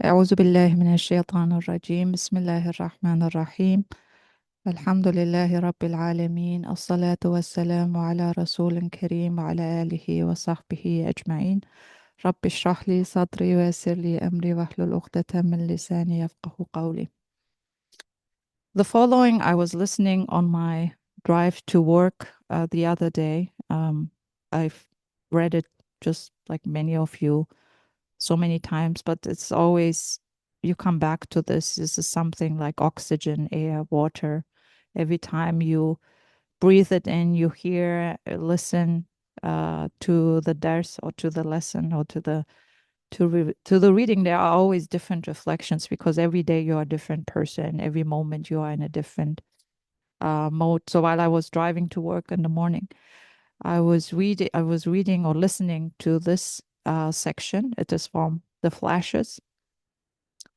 أعوذ بالله من الشيطان الرجيم بسم الله الرحمن الرحيم الحمد لله رب العالمين الصلاة والسلام على رسول كريم وعلى آله وصحبه أجمعين رب اشرح لي صدري ويسر لي أمري واحلل عقدة من لساني يفقه قولي. The following I was listening on my drive to work the other day. I've read it just like many of you so many times, but it's always, you come back to this. This is something like oxygen, air, water. Every time you breathe it in, you hear, listen to the dars or to the lesson or to the reading. There are always different reflections because every day you're a different person. Every moment you are in a different mode. So while I was driving to work in the morning, I was reading or listening to this section. It is from the Flashes,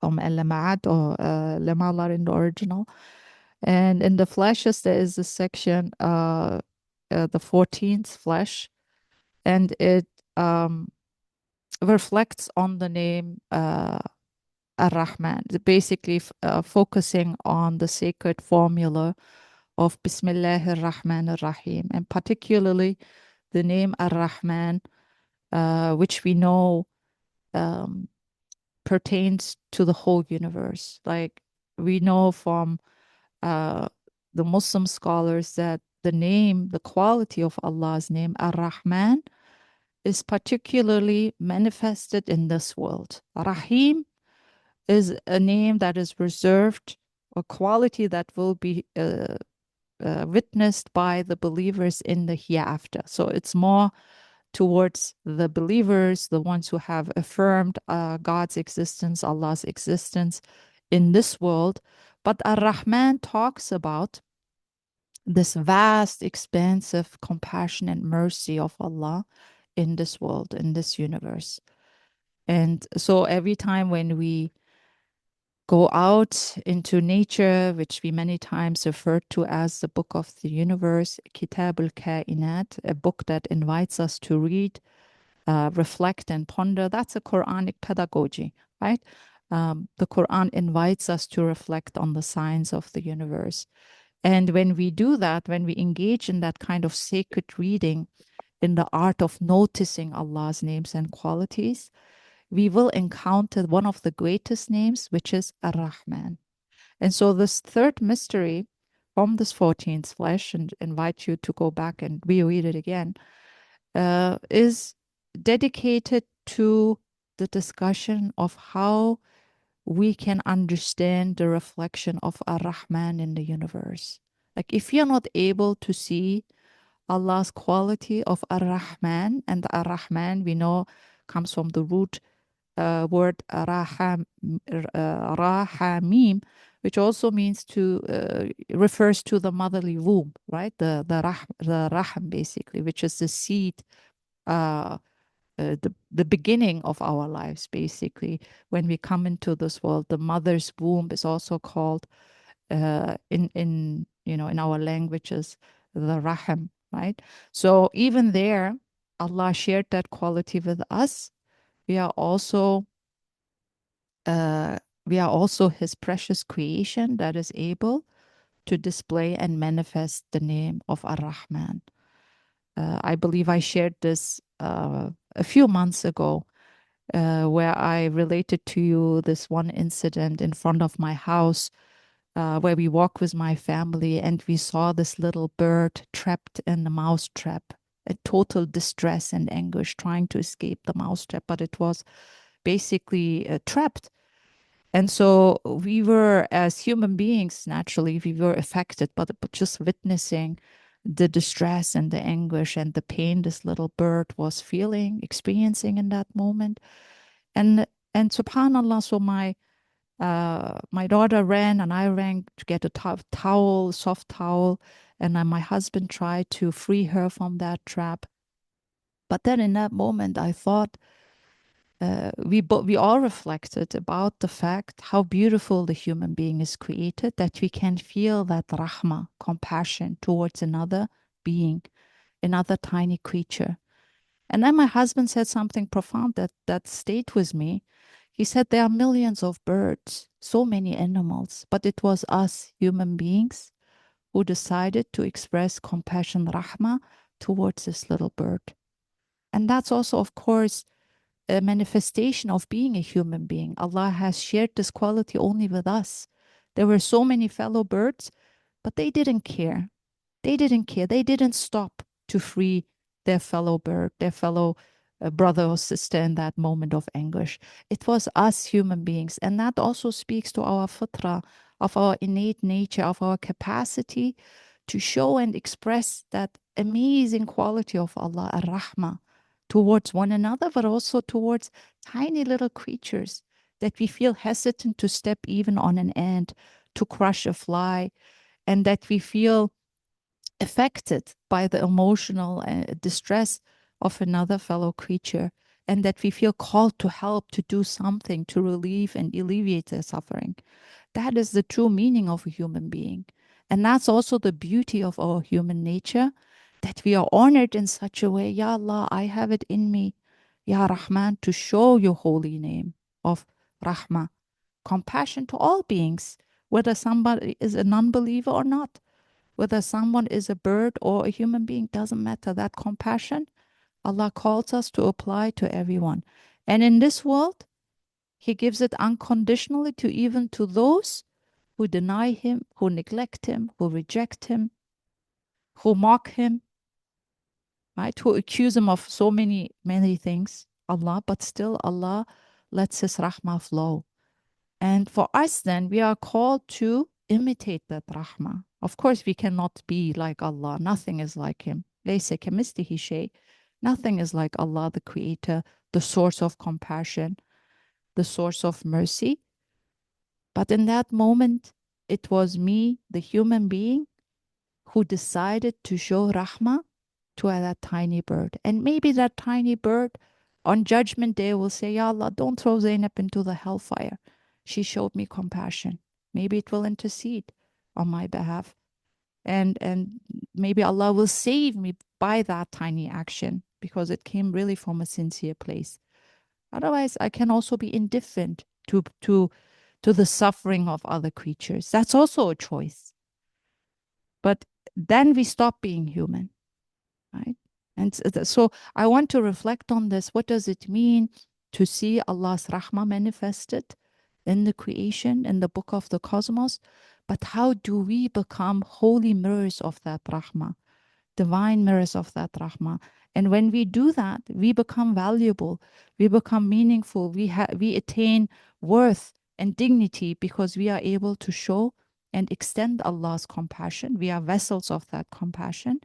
from El Lama'at or Lamalar in the original. And in the Flashes, there is a section, the 14th Flash, and it um, reflects on the name Ar-Rahman, basically focusing on the sacred formula of Bismillahir Rahmanir Rahim, and particularly the name Ar-Rahman, which we know um, pertains to the whole universe. Like we know from uh, the Muslim scholars that the name, the quality of Allah's name, Ar-Rahman, is particularly manifested in this world. Rahim is a name that is reserved, a quality that will be witnessed by the believers in the hereafter. So it's more towards the believers, the ones who have affirmed God's existence, Allah's existence in this world. But Ar-Rahman talks about this vast, expansive compassion and mercy of Allah in this world, in this universe. And so every time when we go out into nature, which we many times refer to as the book of the universe, Kitab al-Kainat, a book that invites us to read, reflect, and ponder. That's a Quranic pedagogy, right? The Quran invites us to reflect on the signs of the universe. And when we do that, when we engage in that kind of sacred reading, in the art of noticing Allah's names and qualities, we will encounter one of the greatest names, which is Ar-Rahman. And so this third mystery from this 14th flesh, and invite you to go back and reread it again, is dedicated to the discussion of how we can understand the reflection of Ar-Rahman in the universe. Like if you're not able to see Allah's quality of Ar-Rahman, and Ar-Rahman we know comes from the root word Rahamim, which also means refers to the motherly womb, right? The Raham basically, which is the seed, uh, the beginning of our lives basically. When we come into this world, the mother's womb is also called in in our languages the Raham, right? So even there, Allah shared that quality with us. We are also uh, we are also his precious creation that is able to display and manifest the name of Ar-Rahman. I believe I shared this a few months ago, where I related to you this one incident in front of my house, where we walked with my family and we saw this little bird trapped in the mouse trap, a total distress and anguish trying to escape the mouse trap, but it was basically trapped. And so we were, as human beings, naturally, we were affected, but just witnessing the distress and the anguish and the pain this little bird was feeling, experiencing in that moment. And and subhanallah, so my daughter ran and I ran to get a towel, soft towel, and then my husband tried to free her from that trap. But then in that moment, I thought, we all reflected about the fact how beautiful the human being is created, that we can feel that rahma, compassion towards another being, another tiny creature. And then my husband said something profound that stayed with me. He said there are millions of birds, so many animals, but it was us human beings who decided to express compassion, rahmah, towards this little bird. And that's also, of course, a manifestation of being a human being. Allah has shared this quality only with us. There were so many fellow birds, but they didn't care. They didn't care. They didn't stop to free their fellow bird, their fellow brother or sister in that moment of anguish. It was us human beings. And that also speaks to our fitra, of our innate nature, of our capacity to show and express that amazing quality of Allah, ar-Rahmah, towards one another, but also towards tiny little creatures that we feel hesitant to step even on an ant, to crush a fly, and that we feel affected by the emotional distress of another fellow creature, and that we feel called to help, to do something to relieve and alleviate their suffering. That is the true meaning of a human being. And that's also the beauty of our human nature, that we are honored in such a way. Ya Allah, I have it in me, Ya Rahman, to show your holy name of Rahmah, compassion to all beings, whether somebody is a non-believer or not, whether someone is a bird or a human being, doesn't matter. That compassion, Allah calls us to apply to everyone. And in this world, He gives it unconditionally to even to those who deny Him, who neglect Him, who reject Him, who mock Him, right? Who accuse Him of so many, many things, Allah, but still Allah lets His rahmah flow. And for us then, we are called to imitate that rahmah. Of course, we cannot be like Allah. Nothing is like Him. لَيْسَ كَمِثْلِهِ شَيْءٍ. Nothing is like Allah, the Creator, the source of compassion, the source of mercy. But in that moment, it was me, the human being, who decided to show rahmah to that tiny bird. And maybe that tiny bird on Judgment Day will say, Ya Allah, don't throw Zainab into the hellfire. She showed me compassion. Maybe it will intercede on my behalf. And maybe Allah will save me by that tiny action because it came really from a sincere place. Otherwise, I can also be indifferent to the suffering of other creatures. That's also a choice. But then we stop being human, right? And so I want to reflect on this. What does it mean to see Allah's rahmah manifested in the creation, in the book of the cosmos? But how do we become holy mirrors of that rahmah, divine mirrors of that rahmah? And when we do that, we become valuable, we become meaningful, we attain worth and dignity because we are able to show and extend Allah's compassion. We are vessels of that compassion.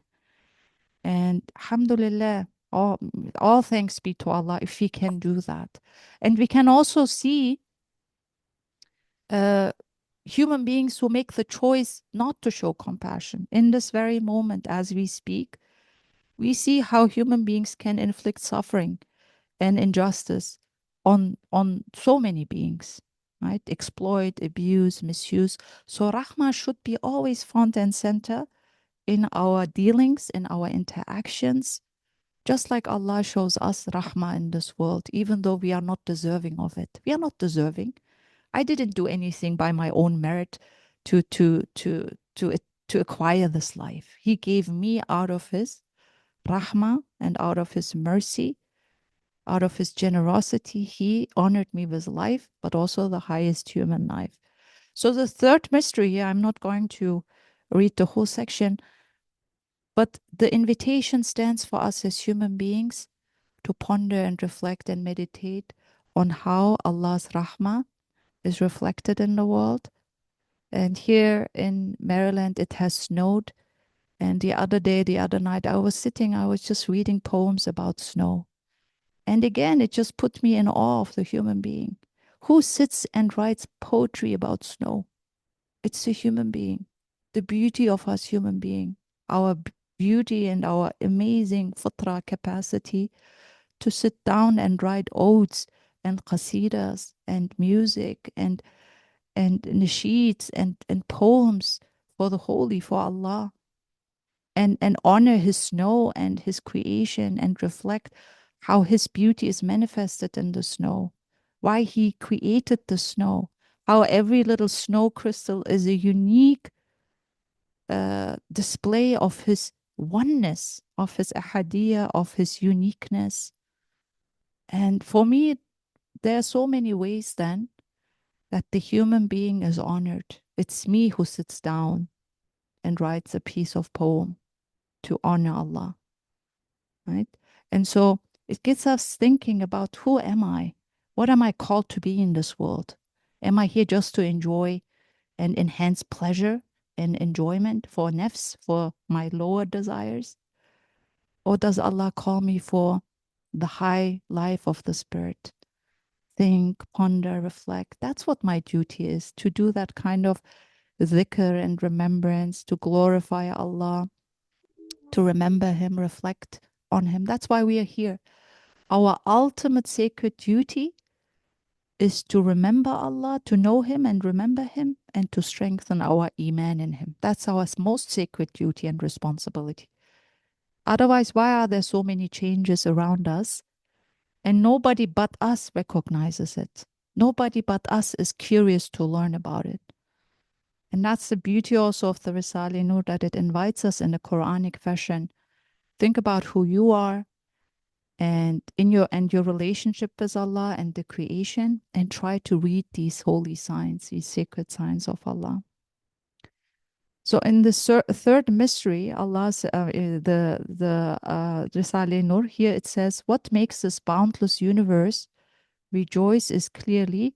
And alhamdulillah, all thanks be to Allah if we can do that. And we can also see human beings who make the choice not to show compassion. In this very moment, as we speak, we see how human beings can inflict suffering and injustice on so many beings, right? Exploit, abuse, misuse. So rahmah should be always front and center in our dealings, in our interactions, just like Allah shows us rahmah in this world, even though we are not deserving of it. We are not deserving. I didn't do anything by my own merit to acquire this life. He gave me out of His rahmah and out of His mercy, out of His generosity. He honored me with life, but also the highest human life. So the third mystery here, I'm not going to read the whole section, but the invitation stands for us as human beings to ponder and reflect and meditate on how Allah's rahmah is reflected in the world. And here in Maryland, it has snowed. And the other night, I was just reading poems about snow. And again, it just put me in awe of the human being. Who sits and writes poetry about snow? It's a human being. The beauty of us human being, our beauty and our amazing fitra capacity to sit down and write odes and qasidas and music and nasheeds and poems for the holy, for Allah, and honor His snow and His creation and reflect how His beauty is manifested in the snow. why he created the snow, how every little snow crystal is a unique display of his oneness, of his ahadiyya, of his uniqueness. And for me, there are so many ways then that the human being is honored. It's me who sits down and writes a piece of poem to honor Allah, right? And so it gets us thinking about, who am I? What am I called to be in this world? Am I here just to enjoy and enhance pleasure and enjoyment for nafs, for my lower desires? Or does Allah call me for the high life of the spirit? Think, ponder, reflect. That's what my duty is, to do that kind of dhikr and remembrance, to glorify Allah, to remember Him, reflect on Him. That's why we are here. Our ultimate sacred duty is to remember Allah, to know Him and remember Him, and to strengthen our iman in Him. That's our most sacred duty and responsibility. Otherwise, why are there so many changes around us and nobody but us recognizes it? Nobody but us is curious to learn about it. And that's the beauty also of the Risale-i Nur, that it invites us in a Quranic fashion. Think about who you are and in your relationship with Allah and the creation, and try to read these holy signs, these sacred signs of Allah. So in the third mystery, Allah's the Risale-i Nur, here it says, what makes this boundless universe rejoice is clearly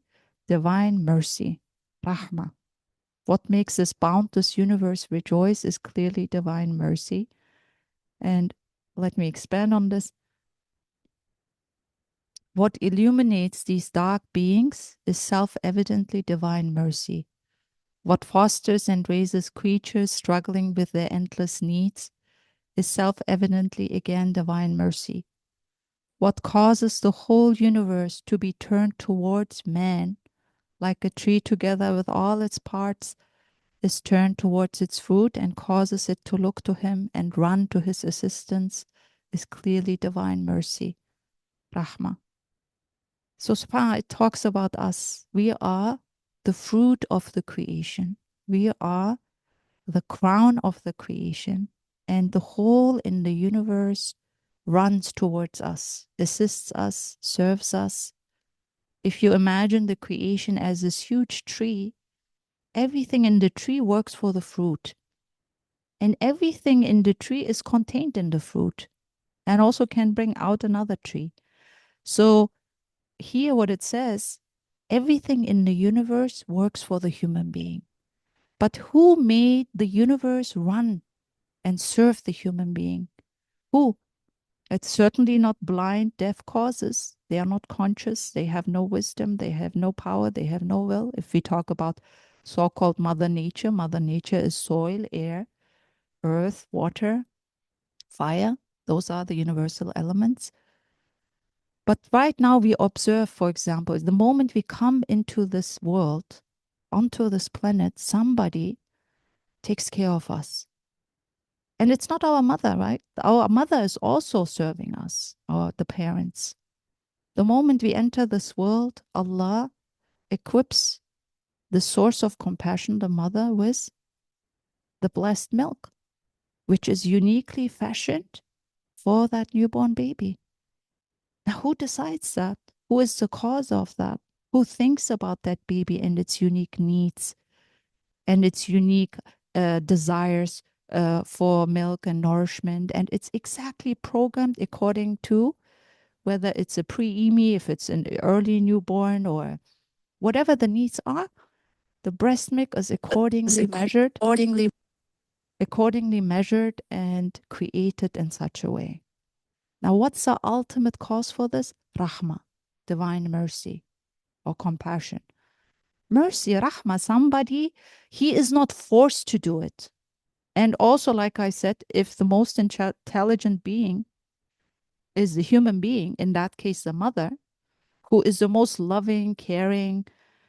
divine mercy, Rahma. What makes this boundless universe rejoice is clearly divine mercy. And let me expand on this. What illuminates these dark beings is self-evidently divine mercy. What fosters and raises creatures struggling with their endless needs is self-evidently again divine mercy. What causes the whole universe to be turned towards man, like a tree together with all its parts is turned towards its fruit and causes it to look to him and run to his assistance, is clearly divine mercy, Rahma. So subhanAllah, it talks about us. We are the fruit of the creation. We are the crown of the creation, and the whole in the universe runs towards us, assists us, serves us. If you imagine the creation as this huge tree, everything in the tree works for the fruit. And everything in the tree is contained in the fruit and also can bring out another tree. So here what it says, everything in the universe works for the human being. But who made the universe run and serve the human being? Who? It's certainly not blind, deaf causes. They are not conscious. They have no wisdom. They have no power. They have no will. If we talk about so-called Mother Nature is soil, air, earth, water, fire. Those are the universal elements. But right now we observe, for example, the moment we come into this world, onto this planet, somebody takes care of us. And it's not our mother, right? Our mother is also serving us, or the parents. The moment we enter this world, Allah equips the source of compassion, the mother, with the blessed milk, which is uniquely fashioned for that newborn baby. Now, who decides that? Who is the cause of that? Who thinks about that baby and its unique needs and its unique desires for milk and nourishment? And it's exactly programmed according to whether it's a pre-EMI, if it's an early newborn, or whatever the needs are. The breast milk is accordingly measured and created in such a way. Now, what's the ultimate cause for this? Rahma, divine mercy or compassion. Mercy, Rahma, somebody, he is not forced to do it. And also, like I said, if the most intelligent being is the human being, in that case, the mother, who is the most loving, caring,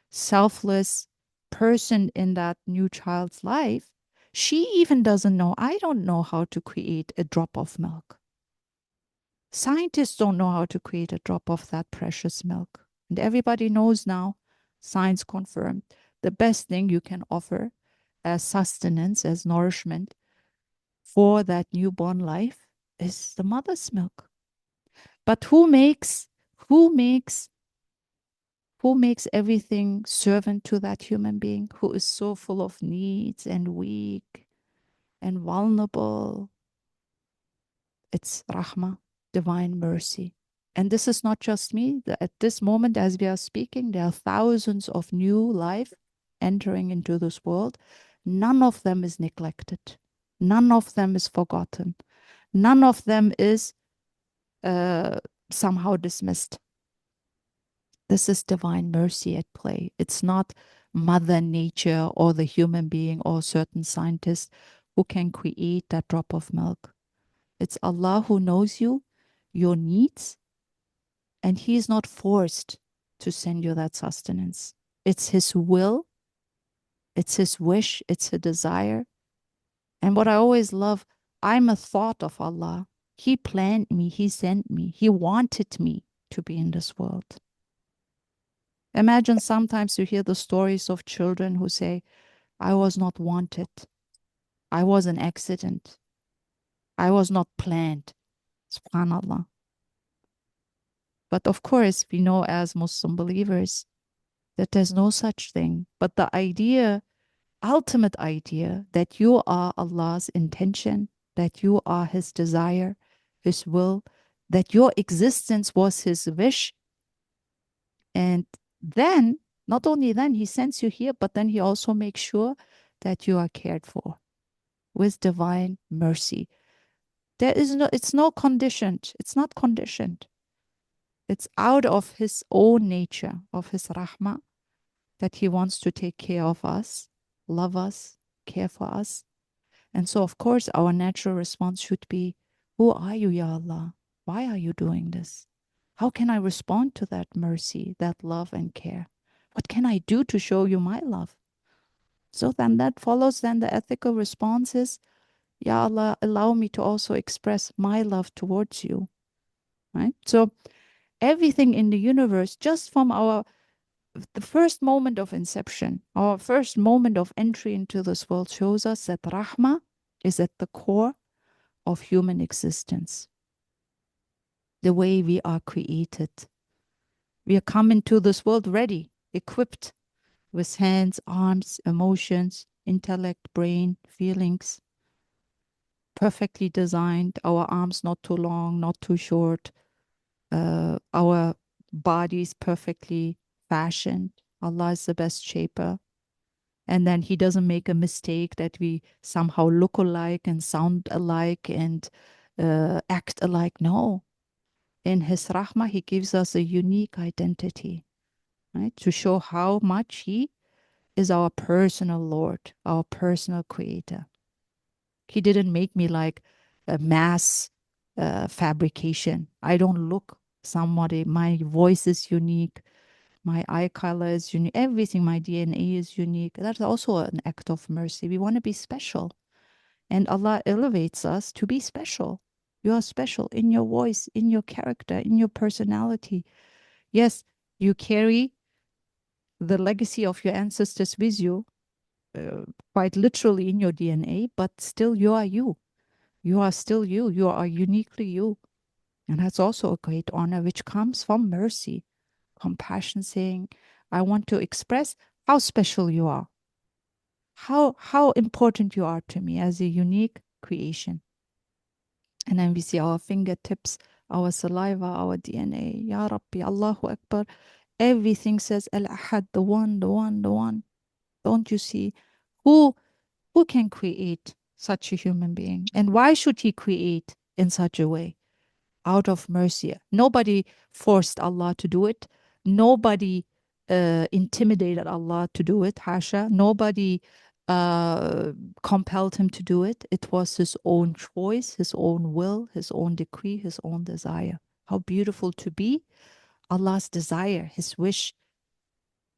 selfless person in that new child's life, she even doesn't know, I don't know how to create a drop of milk. Scientists don't know how to create a drop of that precious milk. And everybody knows now, science confirmed, the best thing you can offer as sustenance, as nourishment for that newborn life is the mother's milk. But who makes who makes everything servant to that human being who is so full of needs and weak and vulnerable? It's Rahma, divine mercy. And this is not just me. At this moment, as we are speaking, there are thousands of new life entering into this world. None of them is neglected. None of them is forgotten. None of them is somehow dismissed. This is divine mercy at play. It's not Mother Nature or the human being or certain scientist who can create that drop of milk. It's Allah who knows you, your needs, and He is not forced to send you that sustenance. It's His will, it's His wish, it's a desire. And what I always love, I'm a thought of Allah. He planned me, He sent me, He wanted me to be in this world. Imagine sometimes you hear the stories of children who say, I was not wanted. I was an accident. I was not planned. SubhanAllah. But of course, we know as Muslim believers that there's no such thing. But the idea, ultimate idea, that you are Allah's intention, that you are His desire, His will, that your existence was His wish. And then, not only then, He sends you here, but then He also makes sure that you are cared for with divine mercy. It's no conditioned. It's not conditioned. It's out of His own nature, of His rahmah, that He wants to take care of us, love us, care for us. And so, of course, our natural response should be, who are you, Ya Allah? Why are you doing this? How can I respond to that mercy, that love and care? What can I do to show you my love? So then that follows then the ethical response is, Ya Allah, allow me to also express my love towards you. Right? So everything in the universe, just from the first moment of inception, our first moment of entry into this world, shows us that Rahma is at the core of human existence. The way we are created. We are coming to this world ready, equipped with hands, arms, emotions, intellect, brain, feelings, perfectly designed, our arms not too long, not too short, our bodies perfectly fashioned. Allah is the best shaper. And then He doesn't make a mistake that we somehow look alike and sound alike and act alike. No. In His Rahmah, He gives us a unique identity, right? To show how much He is our personal Lord, our personal Creator. He didn't make me like a mass fabrication. I don't look somebody. My voice is unique. My eye color is unique. Everything, my DNA is unique. That's also an act of mercy. We want to be special. And Allah elevates us to be special. You are special in your voice, in your character, in your personality. Yes, you carry the legacy of your ancestors with you, quite literally in your DNA, but still you are you. You are still you. You are uniquely you. And that's also a great honor, which comes from mercy, compassion, saying, I want to express how special you are, how important you are to me as a unique creation. And then we see our fingertips, our saliva, our DNA. Ya Rabbi, Allahu Akbar. Everything says Al-Ahad, the one, the one, the one. Don't you see? Who can create such a human being? And why should He create in such a way? Out of mercy. Nobody forced Allah to do it. Nobody intimidated Allah to do it. Hasha. Nobody compelled Him to do it. It was His own choice, His own will, His own decree, His own desire. How beautiful to be Allah's desire, His wish,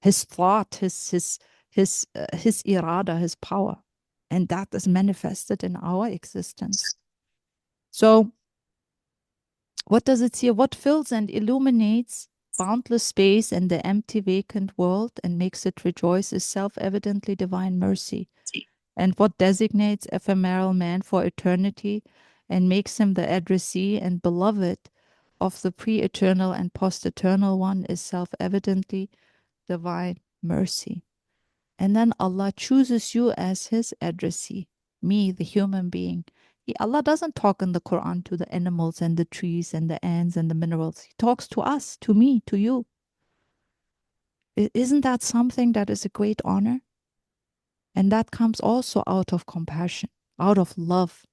His thought, His irada, His power. And that is manifested in our existence. So what does it say? What fills and illuminates boundless space and the empty vacant world and makes it rejoice is self-evidently divine mercy. And what designates ephemeral man for eternity and makes him the addressee and beloved of the pre-eternal and post-eternal one is self-evidently divine mercy. And then Allah chooses you as his addressee, me, the human being. Allah doesn't talk in the Quran to the animals and the trees and the ants and the minerals. He talks to us, to me, to you. Isn't that something that is a great honor? And that comes also out of compassion, out of love.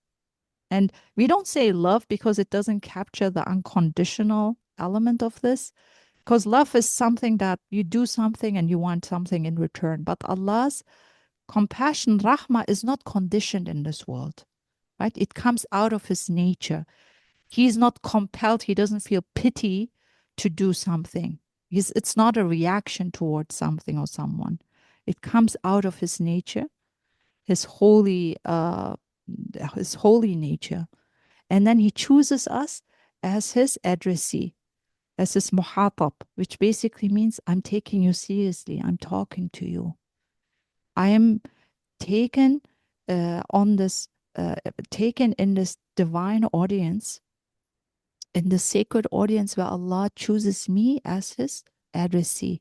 And we don't say love because it doesn't capture the unconditional element of this. Because love is something that you do something and you want something in return. But Allah's compassion, Rahma, is not conditioned in this world, right? It comes out of his nature. He's not compelled. He doesn't feel pity to do something. It's not a reaction towards something or someone. It comes out of his nature, his holy nature. And then he chooses us as his addressee, as his muhatab, which basically means I'm taking you seriously. I'm talking to you. I am taken taken in this divine audience, in the sacred audience where Allah chooses me as his addressee.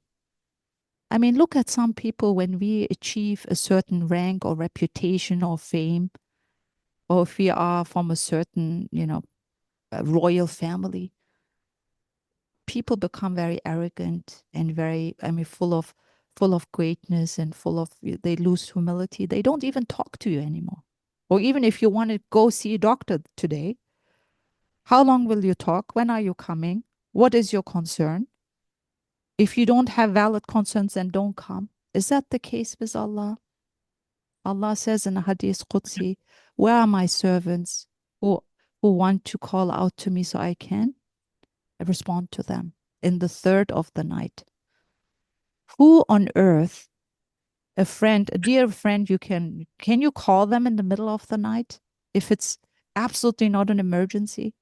I mean, look at some people when we achieve a certain rank or reputation or fame, or if we are from a certain, royal family, people become very arrogant and very, full of greatness and they lose humility. They don't even talk to you anymore. Or even if you want to go see a doctor today, how long will you talk? When are you coming? What is your concern? If you don't have valid concerns, then don't come. Is that the case with Allah? Allah says in Hadith Qudsi, where are my servants who want to call out to me so I can respond to them in the third of the night? Who on earth, a dear friend, can you call them in the middle of the night if it's absolutely not an emergency?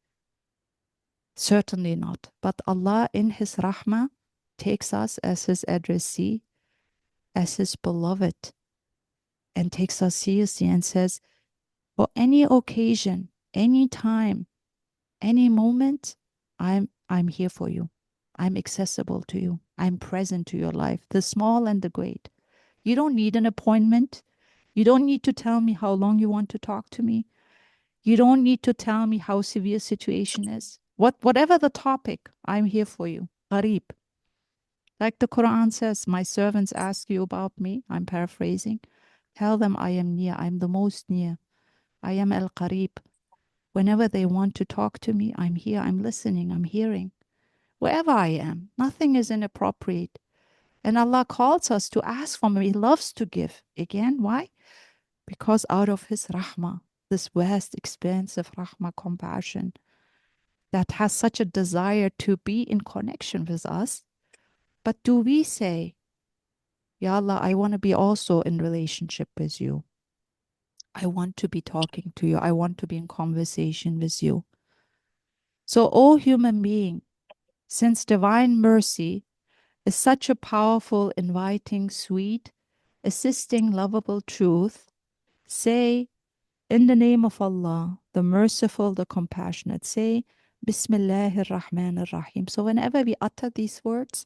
Certainly not. But Allah in his rahmah takes us as his addressee, as his beloved, and takes us seriously and says, for any occasion, any time, any moment, I'm here for you. I'm accessible to you. I'm present to your life, the small and the great. You don't need an appointment. You don't need to tell me how long you want to talk to me. You don't need to tell me how severe situation is. Whatever the topic, I'm here for you. Gharib. Like the Quran says, my servants ask you about me. I'm paraphrasing. Tell them I am near. I'm the most near. I am al-Qarib. Whenever they want to talk to me, I'm here. I'm listening. I'm hearing. Wherever I am, nothing is inappropriate. And Allah calls us to ask from him. He loves to give. Again, why? Because out of his rahmah, this vast, expansive rahmah, compassion, that has such a desire to be in connection with us. But do we say, Ya Allah, I want to be also in relationship with you. I want to be talking to you. I want to be in conversation with you. So, O human being, since divine mercy is such a powerful, inviting, sweet, assisting, lovable truth, say, in the name of Allah, the merciful, the compassionate, say, Bismillahir Rahmanir Rahim. So whenever we utter these words,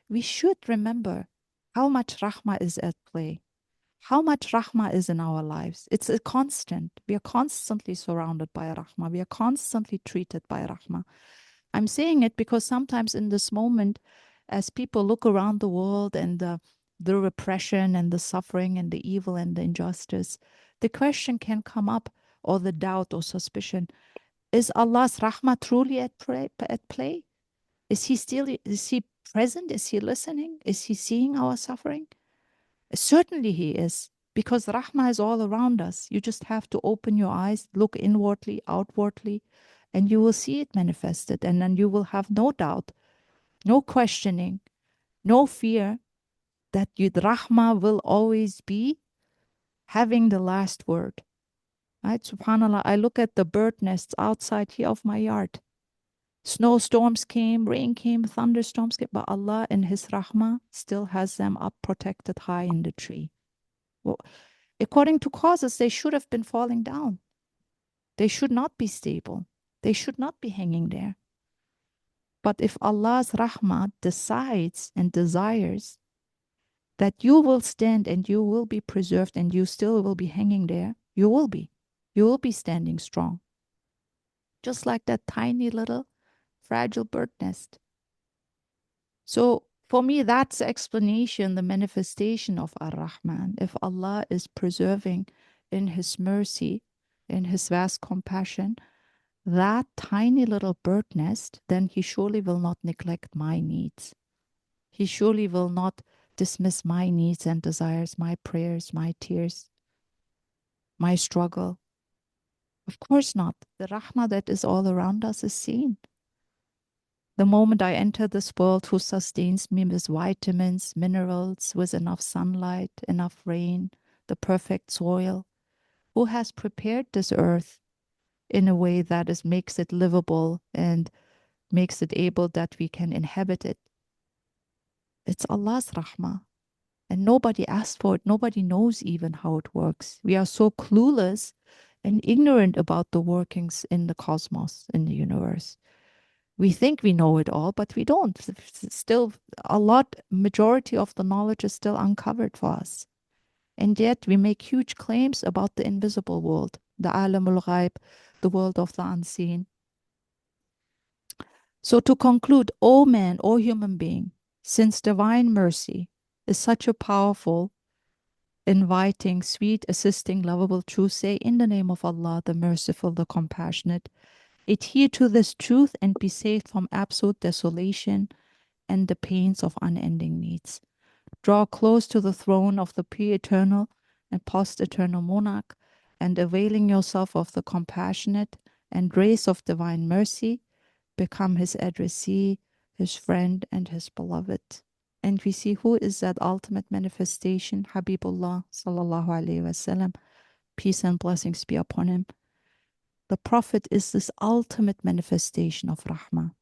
we should remember how much rahmah is at play, how much rahmah is in our lives. It's a constant. We are constantly surrounded by rahmah. We are constantly treated by rahmah. I'm saying it because sometimes in this moment, as people look around the world and the repression and the suffering and the evil and the injustice, the question can come up, or the doubt or suspicion, is Allah's rahmah truly at play? Is he present? Is he listening? Is he seeing our suffering? Certainly he is, because rahmah is all around us. You just have to open your eyes, look inwardly, outwardly, and you will see it manifested. And then you will have no doubt, no questioning, no fear that rahmah will always be having the last word. Right? SubhanAllah, I look at the bird nests outside here of my yard. Snowstorms came, rain came, thunderstorms came, but Allah in His Rahmah still has them up protected high in the tree. Well, according to causes, they should have been falling down. They should not be stable. They should not be hanging there. But if Allah's Rahmah decides and desires that you will stand and you will be preserved and you still will be hanging there, you will be. You will be standing strong. Just like that tiny little fragile bird nest. So for me, that's the explanation, the manifestation of Ar-Rahman. If Allah is preserving in His mercy, in His vast compassion, that tiny little bird nest, then He surely will not neglect my needs. He surely will not dismiss my needs and desires, my prayers, my tears, my struggle. Of course not. The Rahmah that is all around us is seen. The moment I enter this world, who sustains me with vitamins, minerals, with enough sunlight, enough rain, the perfect soil, who has prepared this earth in a way that makes it livable and makes it able that we can inhabit it. It's Allah's Rahmah. And nobody asked for it. Nobody knows even how it works. We are so clueless and ignorant about the workings in the cosmos, in the universe. We think we know it all, but we don't. Still, majority of the knowledge is still uncovered for us. And yet we make huge claims about the invisible world, the alamul ghaib, the world of the unseen. So to conclude, O man, O human being, since divine mercy is such a powerful, inviting, sweet, assisting, lovable truth, say, in the name of Allah, the merciful, the compassionate, adhere to this truth and be saved from absolute desolation and the pains of unending needs. Draw close to the throne of the pre-eternal and post-eternal monarch, and availing yourself of the compassionate and grace of divine mercy, become his addressee, his friend, and his beloved. And we see who is that ultimate manifestation, Habibullah sallallahu alaihi wasallam, peace and blessings be upon him. The Prophet is this ultimate manifestation of Rahmah.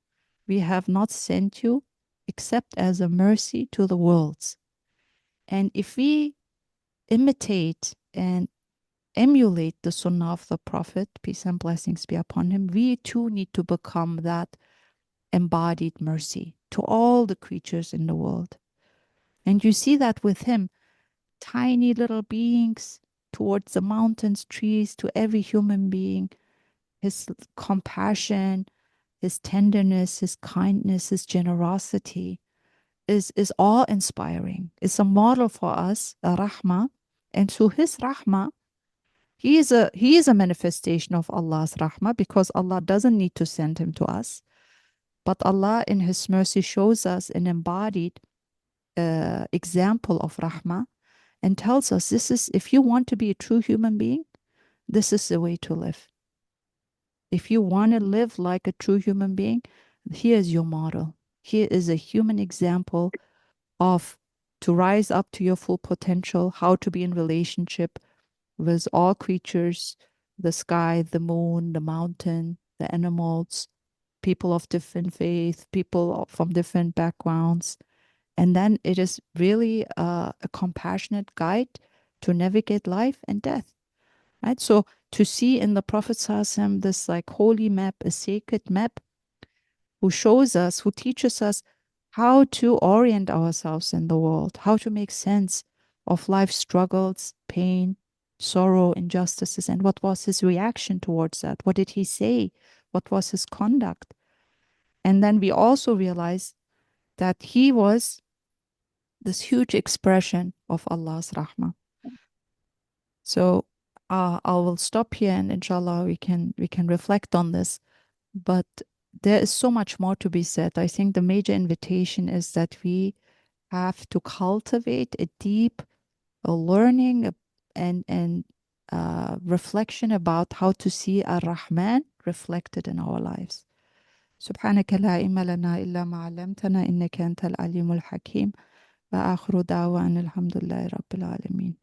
We have not sent you except as a mercy to the worlds. And if we imitate and emulate the Sunnah of the Prophet, peace and blessings be upon him, we too need to become that embodied mercy to all the creatures in the world. And you see that with him, tiny little beings towards the mountains, trees, to every human being, his compassion, his tenderness, his kindness, his generosity is awe-inspiring. It's a model for us, a rahmah. And through his rahmah, he is a manifestation of Allah's rahmah, because Allah doesn't need to send him to us. But Allah in his mercy shows us an embodied example of rahmah and tells us, this is, if you want to be a true human being, this is the way to live. If you want to live like a true human being, here is your model. Here is a human example of to rise up to your full potential, how to be in relationship with all creatures, the sky, the moon, the mountain, the animals, people of different faith, people from different backgrounds. And then it is really a compassionate guide to navigate life and death, right? So to see in the Prophet ﷺ this like holy map, a sacred map, who shows us, who teaches us how to orient ourselves in the world, how to make sense of life's struggles, pain, sorrow, injustices, and what was his reaction towards that? What did he say? What was his conduct? And then we also realize that he was this huge expression of Allah's rahmah. So I will stop here, and inshallah we can reflect on this. But there is so much more to be said. I think the major invitation is that we have to cultivate a deep learning and reflection about how to see Ar-Rahman reflected in our lives. سبحانك لا علم لنا إلا ما علمتنا إنك أنت العليم الحكيم وآخر دعوة أن الحمد لله رب العالمين.